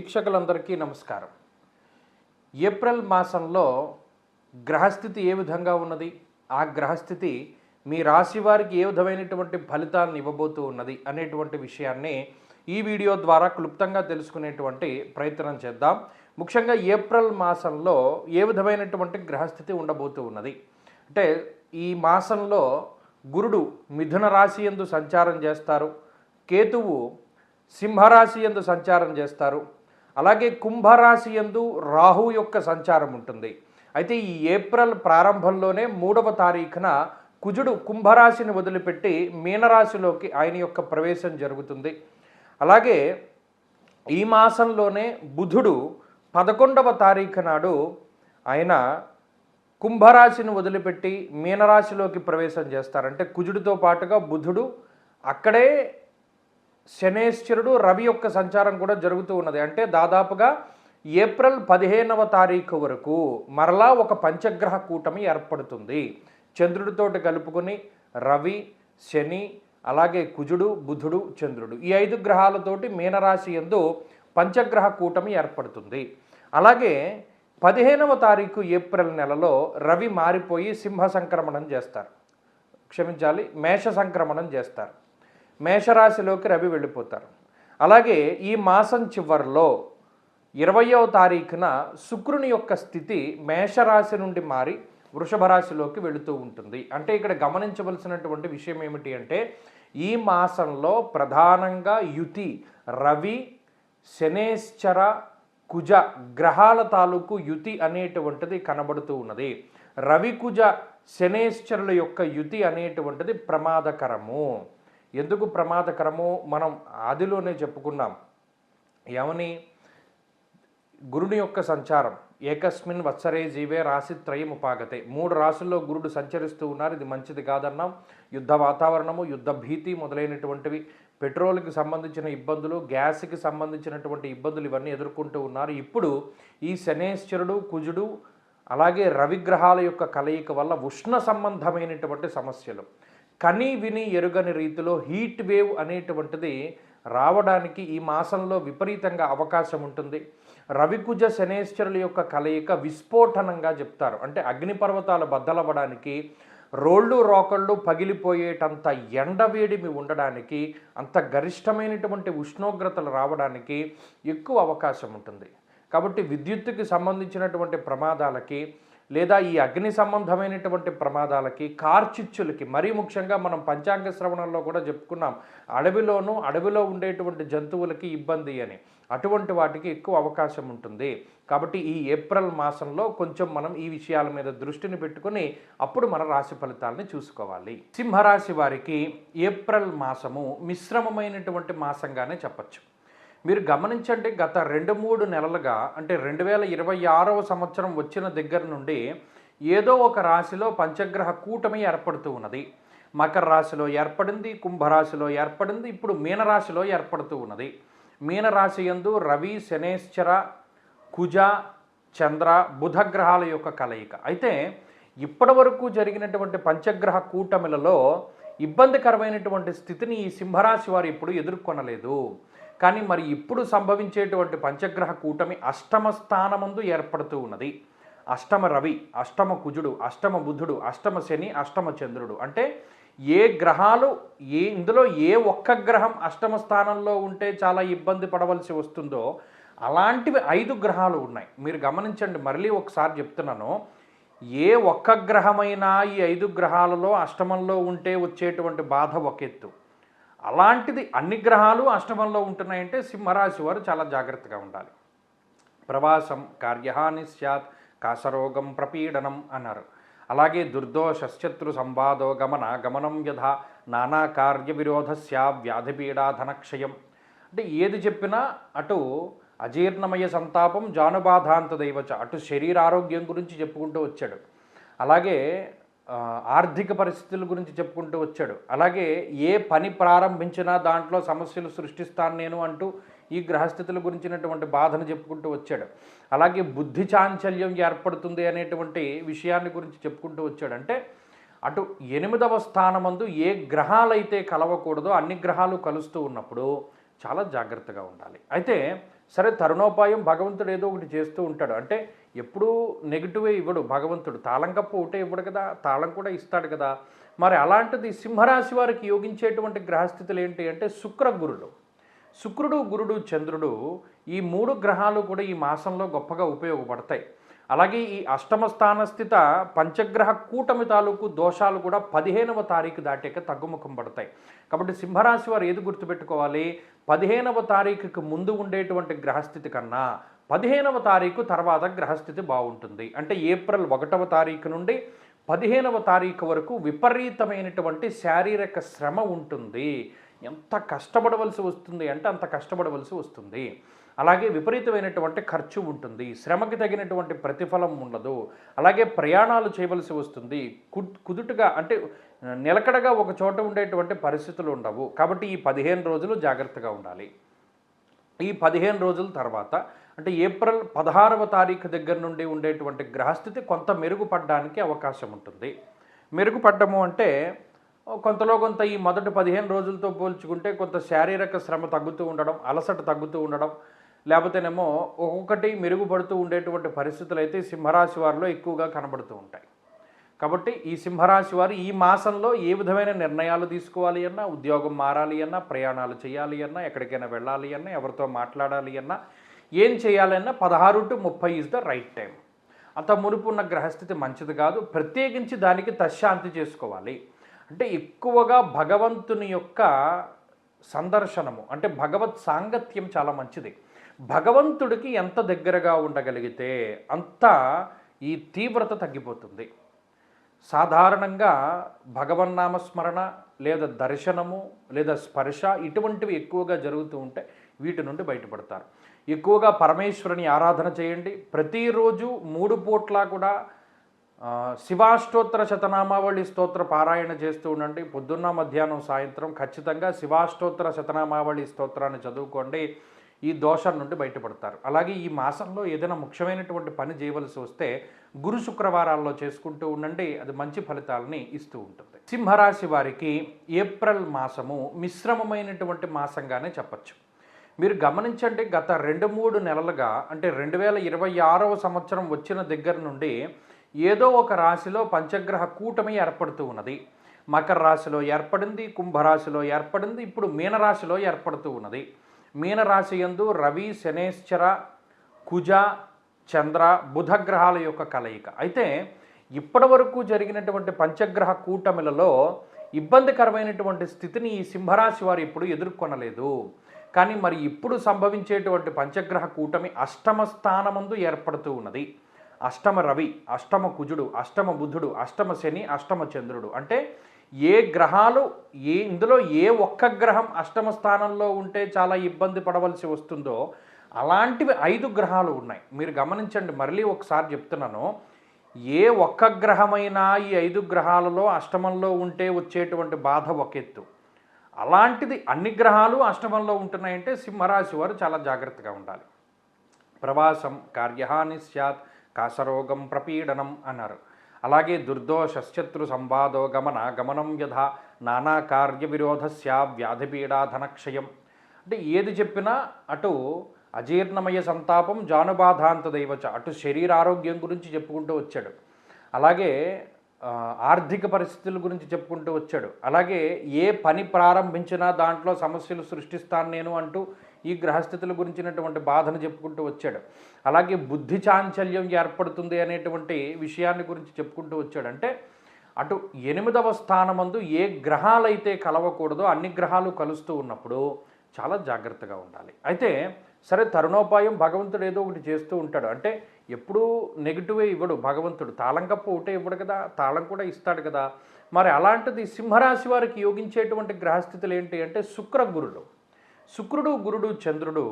వీక్షకులందరికీ నమస్కారం. ఏప్రిల్ మాసంలో గ్రహస్థితి ఏ విధంగా ఉన్నది, ఆ గ్రహస్థితి మీ రాశి వారికి ఏ విధమైనటువంటి ఫలితాలను ఇవ్వబోతూ ఉన్నది అనేటువంటి విషయాన్ని ఈ వీడియో ద్వారా క్లుప్తంగా తెలుసుకునేటువంటి ప్రయత్నం చేద్దాం. ముఖ్యంగా ఏప్రిల్ మాసంలో ఏ విధమైనటువంటి గ్రహస్థితి ఉండబోతూ ఉన్నది అంటే, ఈ మాసంలో గురుడు మిథున రాశి యందు సంచారం చేస్తారు, కేతువు సింహరాశి యందు సంచారం చేస్తారు, అలాగే కుంభరాశి యందు రాహు యొక్క సంచారం ఉంటుంది. అయితే ఈ ఏప్రిల్ ప్రారంభంలోనే 3వ తారీఖున కుజుడు కుంభరాశిని వదిలిపెట్టి మీనరాశిలోకి ఆయన యొక్క ప్రవేశం జరుగుతుంది. అలాగే ఈ మాసంలోనే బుధుడు 11వ తారీఖు నాడు ఆయన కుంభరాశిని వదిలిపెట్టి మీనరాశిలోకి ప్రవేశం చేస్తారు. అంటే కుజుడితో పాటుగా బుధుడు, అక్కడే శనేశ్వరుడు, రవి యొక్క సంచారం కూడా జరుగుతూ ఉన్నది. అంటే దాదాపుగా ఏప్రిల్ 15వ తారీఖు వరకు మరలా ఒక పంచగ్రహ కూటమి ఏర్పడుతుంది. చంద్రుడితోటి కలుపుకొని రవి, శని, అలాగే కుజుడు, బుధుడు, చంద్రుడు, ఈ 5 గ్రహాలతోటి మీనరాశి యందు పంచగ్రహ కూటమి ఏర్పడుతుంది. అలాగే 15వ తారీఖు ఏప్రిల్ నెలలో రవి మారిపోయి సింహ సంక్రమణం చేస్తారు, మేష సంక్రమణం చేస్తారు. మేషరాశిలోకి రవి వెళ్ళిపోతారు. అలాగే ఈ మాసం చివరిలో 20వ తారీఖున శుక్రుని యొక్క స్థితి మేషరాశి నుండి మారి వృషభ రాశిలోకి వెళుతూ ఉంటుంది. అంటే ఇక్కడ గమనించవలసినటువంటి విషయం ఏమిటి అంటే, ఈ మాసంలో ప్రధానంగా యుతి రవి, శనేశ్చర, కుజ గ్రహాల తాలూకు యుతి అనేటువంటిది కనబడుతూ ఉన్నది. రవి, కుజ, శనేశ్చరుల యొక్క యుతి అనేటువంటిది ప్రమాదకరము. ఎందుకు ప్రమాదకరము మనం ఆదిలోనే చెప్పుకున్నాం. ఏమని? గురుని యొక్క సంచారం ఏకస్మిన్ వత్సరే జీవే రాశిత్రయం ఉపాగతే. 3 రాశుల్లో గురుడు సంచరిస్తూ ఉన్నారు. ఇది మంచిది కాదన్నాం. యుద్ధ వాతావరణము, యుద్ధ భీతి మొదలైనటువంటివి, పెట్రోల్కి సంబంధించిన ఇబ్బందులు, గ్యాస్కి సంబంధించినటువంటి ఇబ్బందులు ఇవన్నీ ఎదుర్కొంటూ ఉన్నారు. ఇప్పుడు ఈ శనేశ్వరుడు, కుజుడు, అలాగే రవిగ్రహాల యొక్క కలయిక వల్ల ఉష్ణ సంబంధమైనటువంటి సమస్యలు, కని విని ఎరుగని రీతిలో హీట్ వేవ్ అనేటువంటిది రావడానికి ఈ మాసంలో విపరీతంగా అవకాశం ఉంటుంది. రవికుజ శనేశ్వరుల యొక్క కలయిక విస్ఫోటనంగా చెప్తారు. అంటే అగ్నిపర్వతాలు బద్దలవ్వడానికి, రోళ్ళు రోకళ్ళు పగిలిపోయేటంత ఎండవేడిమి ఉండడానికి, అంత గరిష్టమైనటువంటి ఉష్ణోగ్రతలు రావడానికి ఎక్కువ అవకాశం ఉంటుంది. కాబట్టి విద్యుత్తుకి సంబంధించినటువంటి ప్రమాదాలకి, లేదా ఈ అగ్ని సంబంధమైనటువంటి ప్రమాదాలకి, కార్చిచ్చులకి, మరీ ముఖ్యంగా మనం పంచాంగ శ్రవణంలో కూడా చెప్పుకున్నాం, అడవిలో ఉండేటువంటి జంతువులకి ఇబ్బంది అని, అటువంటి వాటికి ఎక్కువ అవకాశం ఉంటుంది. కాబట్టి ఈ ఏప్రిల్ మాసంలో కొంచెం మనం ఈ విషయాల మీద దృష్టిని పెట్టుకుని అప్పుడు మన రాశి ఫలితాలని చూసుకోవాలి. సింహరాశి వారికి ఏప్రిల్ మాసము మిశ్రమమైనటువంటి మాసంగానే చెప్పచ్చు. మీరు గమనించండి, గత 2-3 నెలలుగా అంటే 2026వ సంవత్సరం వచ్చిన దగ్గర నుండి ఏదో ఒక రాశిలో పంచగ్రహ కూటమి ఏర్పడుతూ ఉన్నది. మకర రాశిలో ఏర్పడింది, కుంభరాశిలో ఏర్పడింది, ఇప్పుడు మీనరాశిలో ఏర్పడుతూ ఉన్నది. మీనరాశి యందు రవి, శనేశ్చర, కుజ, చంద్ర, బుధ గ్రహాల యొక్క కలయిక. అయితే ఇప్పటి వరకు జరిగినటువంటి పంచగ్రహ కూటమిలలో ఇబ్బందికరమైనటువంటి స్థితిని ఈ సింహరాశి వారు ఇప్పుడు ఎదుర్కొనలేదు. కానీ మరి ఇప్పుడు సంభవించేటువంటి పంచగ్రహ కూటమి అష్టమ స్థానమందు ఏర్పడుతూ ఉన్నది. అష్టమ రవి, అష్టమ కుజుడు, అష్టమ బుధుడు, అష్టమ శని, అష్టమ చంద్రుడు. అంటే ఏ గ్రహాలు ఇందులో ఏ ఒక్క గ్రహం అష్టమ స్థానంలో ఉంటే చాలా ఇబ్బంది పడవలసి వస్తుందో అలాంటివి 5 గ్రహాలు ఉన్నాయి. మీరు గమనించండి, మళ్ళీ ఒకసారి చెప్తున్నాను, ఏ ఒక్క గ్రహమైనా ఈ 5 గ్రహాలలో అష్టమంలో ఉంటే వచ్చేటువంటి బాధ ఒక ఎత్తు, అలాంటిది అన్ని గ్రహాలు అష్టమంలో ఉంటున్నాయంటే సింహరాశి వారు చాలా జాగ్రత్తగా ఉండాలి. ప్రవాసం కార్యహాని స్యాత్, కాసరోగం ప్రపీడనం అన్నారు. అలాగే దుర్దోషశత్రు సంవాదో గమనం యథా నానా కార్య విరోధస్య వ్యాధిపీడా ధనక్షయం. అంటే ఏది చెప్పినా అటు అజీర్ణమయ సంతాపం జానుబాధాంత దైవచ, అటు శరీరారోగ్యం గురించి చెప్పుకుంటూ వచ్చాడు, అలాగే ఆర్థిక పరిస్థితుల గురించి చెప్పుకుంటూ వచ్చాడు, అలాగే ఏ పని ప్రారంభించినా దాంట్లో సమస్యలు సృష్టిస్తాను నేను అంటూ ఈ గ్రహస్థితుల గురించినటువంటి బాధను చెప్పుకుంటూ వచ్చాడు. అలాగే బుద్ధి చాంచల్యం ఏర్పడుతుంది అనేటువంటి విషయాన్ని గురించి చెప్పుకుంటూ వచ్చాడు. అంటే అటు 8వ స్థానమందు ఏ గ్రహాలైతే కలవకూడదో అన్ని గ్రహాలు కలుస్తూ ఉన్నప్పుడు చాలా జాగ్రత్తగా ఉండాలి. అయితే సరే తరుణోపాయం భగవంతుడు ఏదో ఒకటి చేస్తూ ఉంటాడు. అంటే ఎప్పుడూ నెగిటివే ఇవ్వడు భగవంతుడు. తాళం కప్పు ఒకటే ఇవ్వడు కదా, తాళం కూడా ఇస్తాడు కదా. మరి అలాంటిది సింహరాశి వారికి యోగించేటువంటి గ్రహస్థితులు ఏంటి అంటే శుక్రుడు, గురుడు, చంద్రుడు ఈ 3 గ్రహాలు కూడా ఈ మాసంలో గొప్పగా ఉపయోగపడతాయి. అలాగే ఈ అష్టమ స్థానస్థిత పంచగ్రహ కూటమి తాలూకు దోషాలు కూడా 15వ తారీఖు దాటాక తగ్గుముఖం పడతాయి. కాబట్టి సింహరాశి వారు ఏది గుర్తుపెట్టుకోవాలి, 15వ తారీఖుకి ముందు ఉండేటువంటి గ్రహస్థితి కన్నా 15వ తారీఖు తర్వాత గ్రహస్థితి బాగుంటుంది. అంటే ఏప్రిల్ 1వ తారీఖు నుండి 15వ తారీఖు వరకు విపరీతమైనటువంటి శారీరక శ్రమ ఉంటుంది. ఎంత కష్టపడవలసి వస్తుంది అంటే అంత కష్టపడవలసి వస్తుంది. అలాగే విపరీతమైనటువంటి ఖర్చు ఉంటుంది, శ్రమకి తగినటువంటి ప్రతిఫలం ఉండదు. అలాగే ప్రయాణాలు చేయవలసి వస్తుంది, కుదుటుగా అంటే నిలకడగా ఒక చోట ఉండేటువంటి పరిస్థితులు ఉండవు. కాబట్టి ఈ 15 రోజులు జాగ్రత్తగా ఉండాలి. ఈ 15 రోజుల తర్వాత అంటే ఏప్రిల్ 16వ తారీఖు దగ్గర నుండి ఉండేటువంటి గ్రహస్థితి కొంత మెరుగుపడడానికి అవకాశం ఉంటుంది. మెరుగుపడ్డము అంటే కొంతలో కొంత ఈ మొదటి 15 రోజులతో పోల్చుకుంటే కొంత శారీరక శ్రమ తగ్గుతూ ఉండడం, అలసట తగ్గుతూ ఉండడం, లేకపోతేనేమో ఒక్కొక్కటి మెరుగుపడుతూ ఉండేటువంటి పరిస్థితులు అయితే సింహరాశి వారిలో ఎక్కువగా కనబడుతూ ఉంటాయి. కాబట్టి ఈ సింహరాశి వారు ఈ మాసంలో ఏ విధమైన నిర్ణయాలు తీసుకోవాలి అన్నా, ఉద్యోగం మారాలి అన్నా, ప్రయాణాలు చేయాలి అన్నా, ఎక్కడికైనా వెళ్ళాలి అన్నా, ఎవరితో మాట్లాడాలి అన్నా, ఏం చేయాలన్నా 16 to 30 is the right time. అంత మునుపు ఉన్న గ్రహస్థితి మంచిది కాదు. ప్రత్యేకించి దానికి తశ్శాంతి చేసుకోవాలి. అంటే ఎక్కువగా భగవంతుని యొక్క సందర్శనము అంటే భగవత్ సాంగత్యం చాలా మంచిది. భగవంతుడికి ఎంత దగ్గరగా ఉండగలిగితే అంత ఈ తీవ్రత తగ్గిపోతుంది. సాధారణంగా భగవన్నామస్మరణ లేదా దర్శనము లేదా స్పర్శ ఇటువంటివి ఎక్కువగా జరుగుతూ ఉంటే వీటి నుండి బయటపడతారు. ఎక్కువగా పరమేశ్వరుని ఆరాధన చేయండి. ప్రతిరోజు 3 పూట్ల కూడా శివాష్టోత్తర శతనామావళి స్తోత్ర పారాయణ చేస్తూ ఉండండి. పొద్దున్న, మధ్యాహ్నం, సాయంత్రం ఖచ్చితంగా శివాష్టోత్తర శతనామావళి స్తోత్రాన్ని చదువుకోండి. ఈ దోషం నుండి బయటపడతారు. అలాగే ఈ మాసంలో ఏదైనా ముఖ్యమైనటువంటి పని చేయవలసి వస్తే గురు శుక్రవారాల్లో చేసుకుంటూ ఉండండి. అది మంచి ఫలితాలని ఇస్తూ ఉంటుంది. సింహరాశి వారికి ఏప్రిల్ మాసము మిశ్రమమైనటువంటి మాసంగానే చెప్పచ్చు. మీరు గమనించండి, గత 2-3 నెలలుగా అంటే 2026వ సంవత్సరం వచ్చిన దగ్గర నుండి ఏదో ఒక రాశిలో పంచగ్రహ కూటమి ఏర్పడుతూ ఉన్నది. మకర రాశిలో ఏర్పడింది, కుంభరాశిలో ఏర్పడింది, ఇప్పుడు మీనరాశిలో ఏర్పడుతూ ఉన్నది. మీనరాశి యందు రవి, శనేశ్వర, కుజ, చంద్ర, బుధ గ్రహాల యొక్క కలయిక. అయితే ఇప్పటి వరకు జరిగినటువంటి పంచగ్రహ కూటమిలలో ఇబ్బందికరమైనటువంటి స్థితిని ఈ సింహరాశి వారు ఇప్పుడు ఎదుర్కొనలేదు. కానీ మరి ఇప్పుడు సంభవించేటువంటి పంచగ్రహ కూటమి అష్టమ స్థానమందు ఏర్పడుతూ ఉన్నది. అష్టమ రవి, అష్టమ కుజుడు, అష్టమ బుధుడు, అష్టమ శని, అష్టమ చంద్రుడు. అంటే ఏ గ్రహాలు ఇందులో ఏ ఒక్క గ్రహం అష్టమ స్థానంలో ఉంటే చాలా ఇబ్బంది పడవలసి వస్తుందో అలాంటివి 5 గ్రహాలు ఉన్నాయి. మీరు గమనించండి, మళ్ళీ ఒకసారి చెప్తున్నాను. ఏ ఒక్క గ్రహమైనా ఈ 5 గ్రహాలలో అష్టమంలో ఉంటే వచ్చేటువంటి బాధ ఒక ఎత్తు. అలాంటిది అన్ని గ్రహాలు అష్టమంలో ఉంటున్నాయంటే సింహరాశి వారు చాలా జాగ్రత్తగా ఉండాలి. ప్రవాసం కార్యహాని స్యాత్, కాసరోగం ప్రపీడనం అన్నారు. అలాగే దుర్దోష శత్రు సంవాదో గమనం యథా నానా కార్య విరోధస్య వ్యాధిపీడా ధనక్షయం. అంటే ఏది చెప్పినా అటు అజీర్ణమయ సంతాపం జానుబాధాంత దైవచ, అటు శరీరారోగ్యం గురించి చెప్పుకుంటూ వచ్చాడు. అలాగే ఆర్థిక పరిస్థితుల గురించి చెప్పుకుంటూ వచ్చాడు. అలాగే ఏ పని ప్రారంభించినా దాంట్లో సమస్యలు సృష్టిస్తాను నేను అంటూ ఈ గ్రహస్థితుల గురించినటువంటి బాధను చెప్పుకుంటూ వచ్చాడు. అలాగే బుద్ధి చాంచల్యం ఏర్పడుతుంది అనేటువంటి విషయాన్ని గురించి చెప్పుకుంటూ వచ్చాడు. అంటే అటు 8వ స్థానమందు ఏ గ్రహాలైతే కలవకూడదో అన్ని గ్రహాలు కలుస్తూ ఉన్నప్పుడు చాలా జాగ్రత్తగా ఉండాలి. అయితే సరే తరుణోపాయం భగవంతుడు ఏదో ఒకటి చేస్తూ ఉంటాడు. అంటే ఎప్పుడూ నెగిటివే ఇవ్వడు భగవంతుడు. తాళం కప్పు ఒకటే ఇవ్వడు కదా, తాళం కూడా ఇస్తాడు కదా. మరి అలాంటిది సింహరాశి వారికి యోగించేటువంటి గ్రహస్థితులు ఏంటి అంటే శుక్రుడు, గురుడు, చంద్రుడు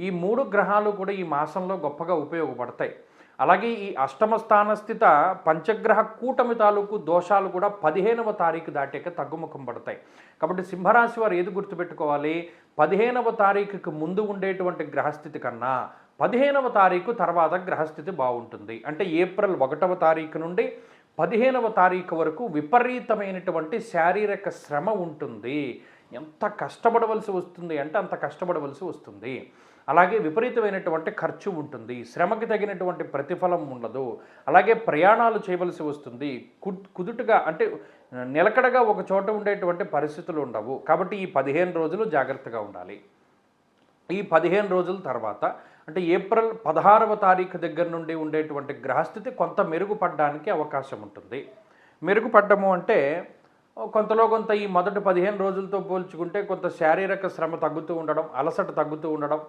ఈ 3 గ్రహాలు కూడా ఈ మాసంలో గొప్పగా ఉపయోగపడతాయి. అలాగే ఈ అష్టమ స్థానస్థిత పంచగ్రహ కూటమి తాలూకు దోషాలు కూడా 15వ తారీఖు దాటాక తగ్గుముఖం పడతాయి. కాబట్టి సింహరాశి వారు ఏది గుర్తుపెట్టుకోవాలి, 15వ తారీఖుకి ముందు ఉండేటువంటి గ్రహస్థితి కన్నా 15వ తారీఖు తర్వాత గ్రహస్థితి బాగుంటుంది. అంటే ఏప్రిల్ 1వ తారీఖు నుండి 15వ తారీఖు వరకు విపరీతమైనటువంటి శారీరక శ్రమ ఉంటుంది. ఎంత కష్టపడవలసి వస్తుంది అంటే అంత కష్టపడవలసి వస్తుంది. అలాగే విపరీతమైనటువంటి ఖర్చు ఉంటుంది, శ్రమకి తగినటువంటి ప్రతిఫలం ఉండదు, అలాగే ప్రయాణాలు చేయవలసి వస్తుంది, కుదుటుగా అంటే నిలకడగా ఒక చోట ఉండేటువంటి పరిస్థితులు ఉండవు. కాబట్టి ఈ 15 రోజులు జాగ్రత్తగా ఉండాలి. ఈ 15 రోజుల తర్వాత అంటే ఏప్రిల్ 16వ తారీఖు దగ్గర నుండి ఉండేటువంటి గ్రహస్థితి కొంత మెరుగుపడడానికి అవకాశం ఉంటుంది. మెరుగుపడ్డము అంటే కొంతలో కొంత ఈ మొదటి 15 రోజులతో పోల్చుకుంటే కొంత శారీరక శ్రమ తగ్గుతూ ఉండడం, అలసట తగ్గుతూ ఉండడం,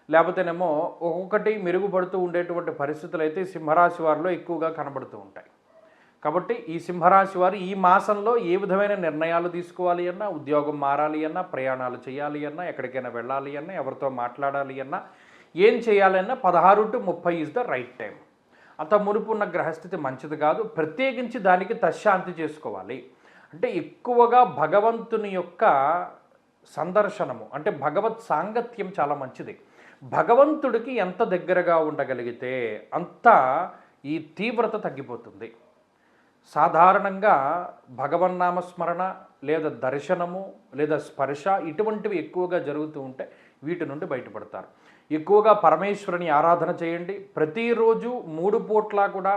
లేకపోతేనేమో ఒక్కొక్కటి మెరుగుపడుతూ ఉండేటువంటి పరిస్థితులు అయితే సింహరాశి వారిలో ఎక్కువగా కనబడుతూ ఉంటాయి. కాబట్టి ఈ సింహరాశి వారు ఈ మాసంలో ఏ విధమైన నిర్ణయాలు తీసుకోవాలి అన్నా, ఉద్యోగం మారాలి అన్నా, ప్రయాణాలు చేయాలి అన్నా, ఎక్కడికైనా వెళ్ళాలి అన్నా, ఎవరితో మాట్లాడాలి అన్నా, ఏం చేయాలన్నా 16 to 30 is the right time. అంత మునుపు ఉన్న గ్రహస్థితి మంచిది కాదు. ప్రత్యేకించి దానికి తశ్శాంతి చేసుకోవాలి. అంటే ఎక్కువగా భగవంతుని యొక్క సందర్శనము అంటే భగవత్ సాంగత్యం చాలా మంచిది. భగవంతుడికి ఎంత దగ్గరగా ఉండగలిగితే అంత ఈ తీవ్రత తగ్గిపోతుంది. సాధారణంగా భగవన్నామస్మరణ లేదా దర్శనము లేదా స్పర్శ ఇటువంటివి ఎక్కువగా జరుగుతూ ఉంటే వీటి నుండి బయటపడతారు. ఎక్కువగా పరమేశ్వరుని ఆరాధన చేయండి. ప్రతిరోజు 3 పూట్ల కూడా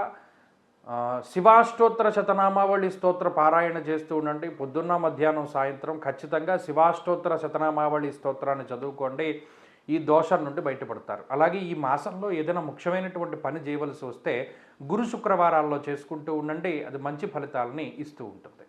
శివాష్టోత్తర శతనామావళి స్తోత్ర పారాయణ చేస్తూ ఉండండి. పొద్దున్న, మధ్యాహ్నం, సాయంత్రం ఖచ్చితంగా శివాష్టోత్తర శతనామావళి స్తోత్రాన్ని చదువుకోండి. ఈ దోషం నుండి బయటపడతారు. అలాగే ఈ మాసంలో ఏదైనా ముఖ్యమైనటువంటి పని చేయవలసి వస్తే గురు శుక్రవారాల్లో చేసుకుంటూ ఉండండి. అది మంచి ఫలితాలని ఇస్తూ ఉంటుంది.